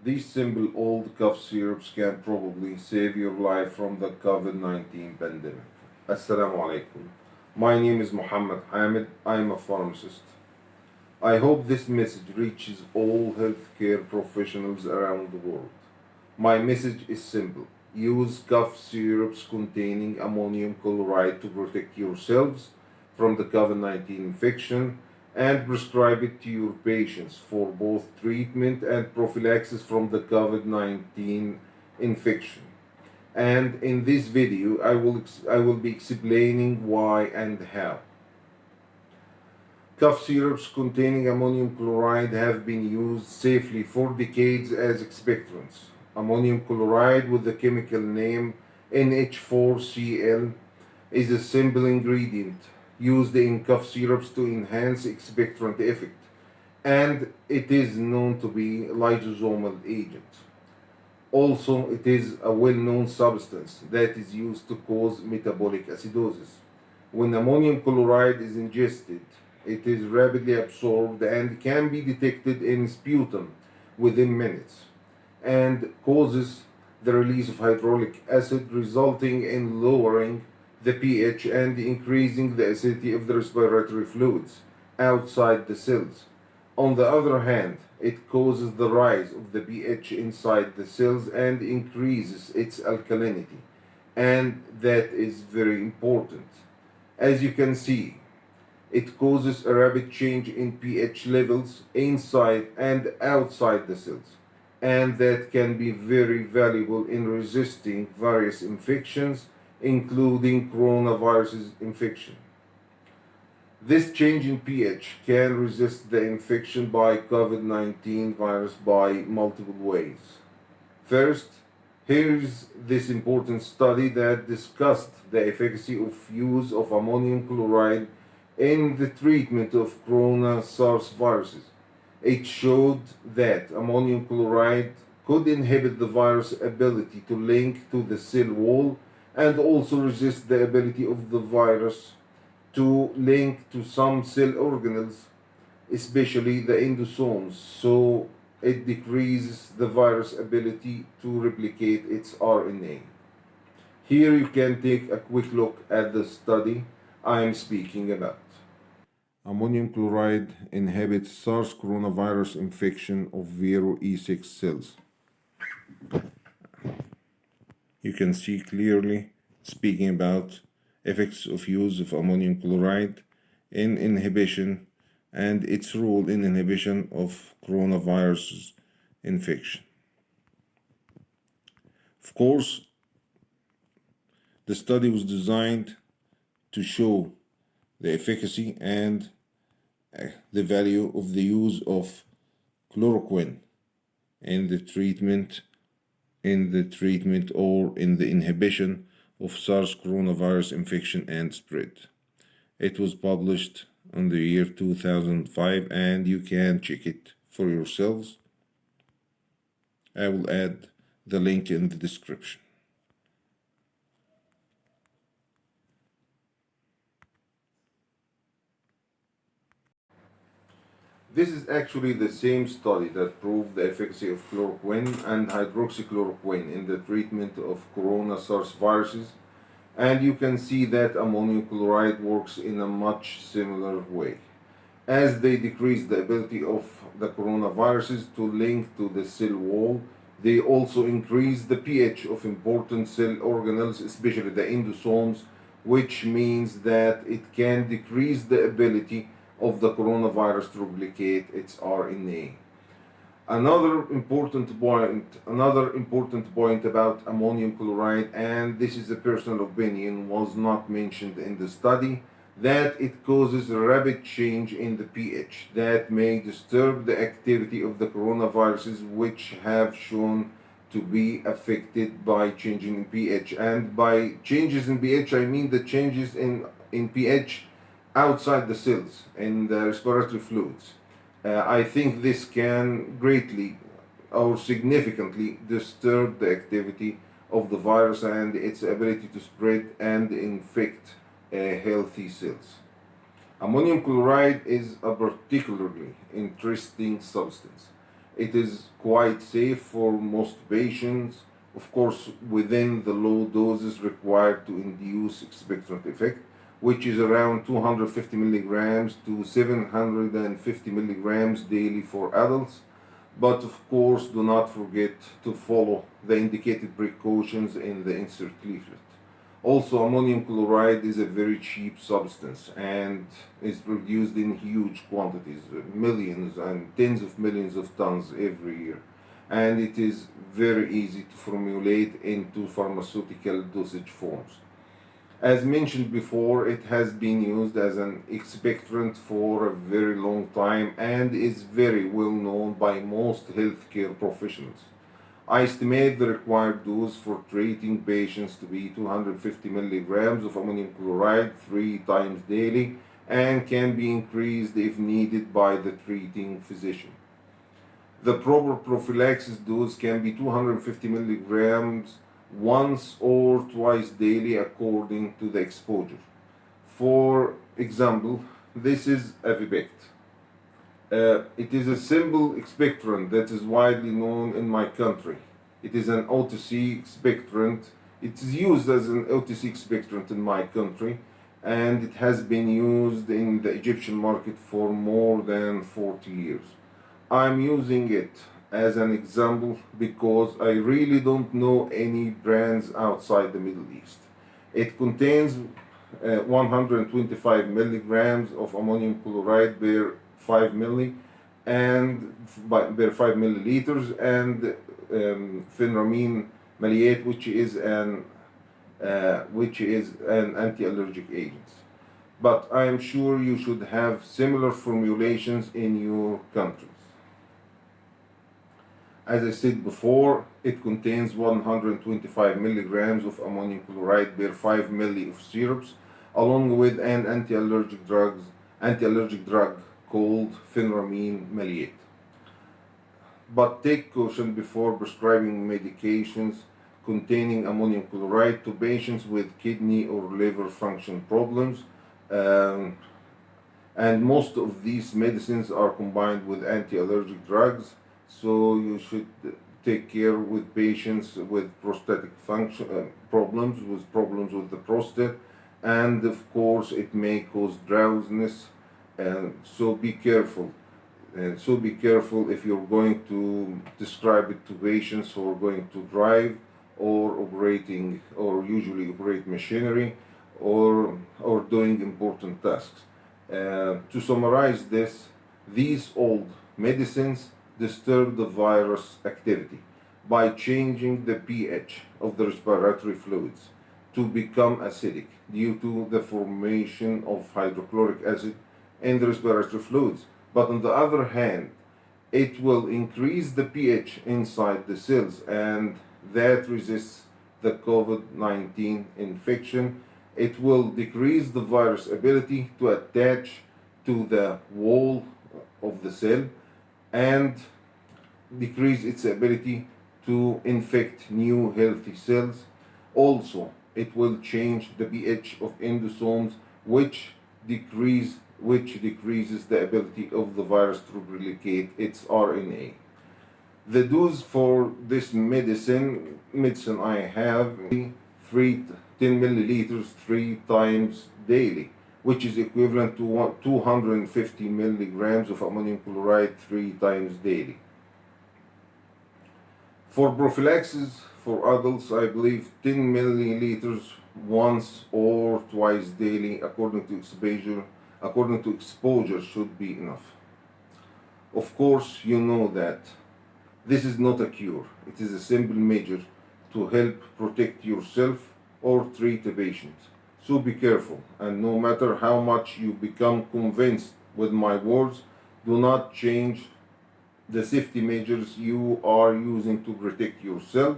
These simple old cough syrups can probably save your life from the COVID-19 pandemic. Assalamu alaikum. My name is Muhammad Hamid. I am a pharmacist. I hope this message reaches all healthcare professionals around the world. My message is simple. Use cough syrups containing ammonium chloride to protect yourselves from the COVID-19 infection and prescribe it to your patients for both treatment and prophylaxis from the COVID-19 infection. And in this video, I will be explaining why and how. Cough syrups containing ammonium chloride have been used safely for decades as expectorants. Ammonium chloride, with the chemical name NH4Cl, is a simple ingredient used in cough syrups to enhance expectorant effect, and it is known to be a lysosomal agent. Also, it is a well-known substance that is used to cause metabolic acidosis. When ammonium chloride is ingested, it is rapidly absorbed and can be detected in sputum within minutes, and causes the release of hydraulic acid, resulting in lowering the pH and increasing the acidity of the respiratory fluids outside the cells. On the other hand, it causes the rise of the pH inside the cells and increases its alkalinity, and that is very important. As you can see, it causes a rapid change in pH levels inside and outside the cells, and that can be very valuable in resisting various infections, including coronavirus infection. This change in pH can resist the infection by COVID-19 virus by multiple ways. First, here's this important study that discussed the efficacy of use of ammonium chloride in the treatment of Corona-Sars viruses. It showed that ammonium chloride could inhibit the virus' ability to link to the cell wall and also resist the ability of the virus to link to some cell organelles, especially the endosomes, so it decreases the virus' ability to replicate its RNA. Here you can take a quick look at the study I am speaking about. Ammonium chloride inhibits SARS coronavirus infection of Vero E6 cells. You can see clearly speaking about effects of use of ammonium chloride in inhibition and its role in inhibition of coronavirus infection. Of course, the study was designed to show the efficacy and the value of the use of chloroquine in the treatment or in the inhibition of SARS coronavirus infection and spread. It was published in the year 2005 and you can check it for yourselves. I will add the link in the description. This is actually the same study that proved the efficacy of chloroquine and hydroxychloroquine in the treatment of Corona-Sars viruses, and you can see that ammonium chloride works in a much similar way. As they decrease the ability of the coronaviruses to link to the cell wall, they also increase the pH of important cell organelles, especially the endosomes, which means that it can decrease the ability of the coronavirus to replicate its RNA. Another important point about ammonium chloride, and this is a personal opinion, was not mentioned in the study, that it causes a rapid change in the pH that may disturb the activity of the coronaviruses, which have shown to be affected by changing in pH. And by changes in pH, I mean the changes in pH outside the cells in the respiratory fluids. I think this can greatly or significantly disturb the activity of the virus and its ability to spread and infect healthy cells. Ammonium chloride is a particularly interesting substance. It is quite safe for most patients, of course, within the low doses required to induce expectorant effect, which is around 250 milligrams to 750 milligrams daily for adults. But of course, do not forget to follow the indicated precautions in the insert leaflet. Also, ammonium chloride is a very cheap substance and is produced in huge quantities, millions and tens of millions of tons every year. And it is very easy to formulate into pharmaceutical dosage forms. As mentioned before, it has been used as an expectorant for a very long time and is very well known by most healthcare professionals. I estimate the required dose for treating patients to be 250 milligrams of ammonium chloride 3 times daily and can be increased if needed by the treating physician. The proper prophylaxis dose can be 250 milligrams once or twice daily according to the exposure. For example, this is Avibect. It is a simple expectorant that is widely known in my country. It is an OTC expectorant. It is used as an OTC expectorant in my country, and it has been used in the Egyptian market for more than 40 years. I'm using it as an example because I really don't know any brands outside the Middle East. It contains 125 milligrams of ammonium chloride per 5 milli and per 5 milliliters, and phenramine maleate, which is an anti-allergic agent. But I am sure you should have similar formulations in your countries. As I said before, it contains 125 milligrams of ammonium chloride per 5 milli of syrups, along with an anti-allergic drug called phenramine maleate. But take caution before prescribing medications containing ammonium chloride to patients with kidney or liver function problems. And most of these medicines are combined with anti-allergic drugs, so you should take care with patients with prostatic function problems with the prostate, and of course it may cause drowsiness, and so be careful. And so be careful if you're going to describe it to patients who are going to drive or operating or usually operate machinery or doing important tasks. To summarize this, these old medicines disturb the virus activity by changing the pH of the respiratory fluids to become acidic due to the formation of hydrochloric acid in the respiratory fluids. But on the other hand, it will increase the pH inside the cells, and that resists the COVID-19 infection. It will decrease the virus ability to attach to the wall of the cell and decrease its ability to infect new healthy cells. Also, it will change the pH of endosomes, which decreases the ability of the virus to replicate its RNA. The dose for this medicine I have 10 milliliters 3 times daily, which is equivalent to 250 milligrams of ammonium chloride 3 times daily. For prophylaxis for adults, I believe 10 milliliters once or twice daily according to exposure should be enough. Of course, you know that this is not a cure. It is a simple measure to help protect yourself or treat a patient. So be careful, and no matter how much you become convinced with my words, do not change the safety measures you are using to protect yourself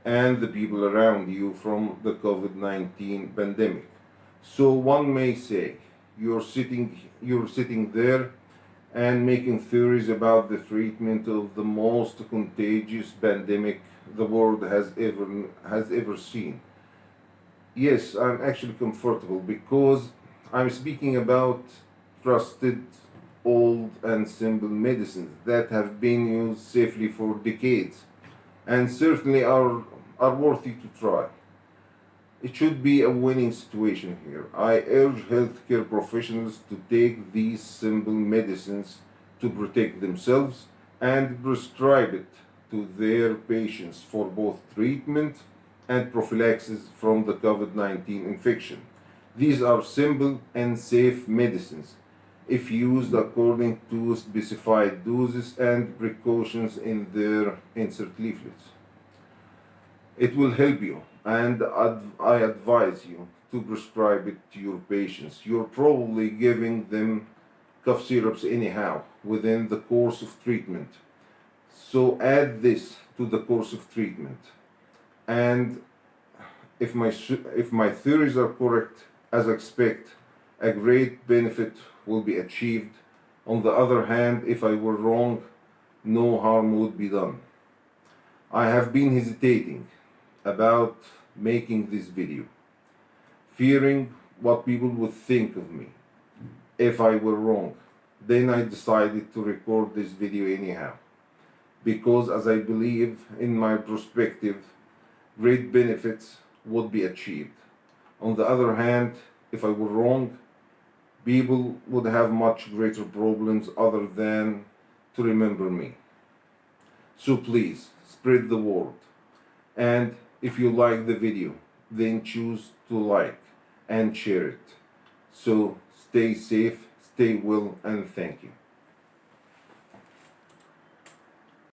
and the people around you from the COVID-19 pandemic. So one may say, you're sitting there and making theories about the treatment of the most contagious pandemic the world has ever seen. Yes, I'm actually comfortable because I'm speaking about trusted old and simple medicines that have been used safely for decades and certainly are worthy to try. It should be a winning situation here. I urge healthcare professionals to take these simple medicines to protect themselves and prescribe it to their patients for both treatment and prophylaxis from the COVID-19 infection. These are simple and safe medicines if used according to specified doses and precautions in their insert leaflets. It will help you, and I advise you to prescribe it to your patients. You're probably giving them cough syrups anyhow within the course of treatment. So add this to the course of treatment. And if my theories are correct, as I expect, a great benefit will be achieved. On the other hand, if I were wrong, no harm would be done. I have been hesitating about making this video, fearing what people would think of me if I were wrong. Then I decided to record this video anyhow, because as I believe in my perspective, great benefits would be achieved. On the other hand, if I were wrong, people would have much greater problems other than to remember me. So please spread the word. And if you like the video, then choose to like and share it. So stay safe, stay well, and thank you.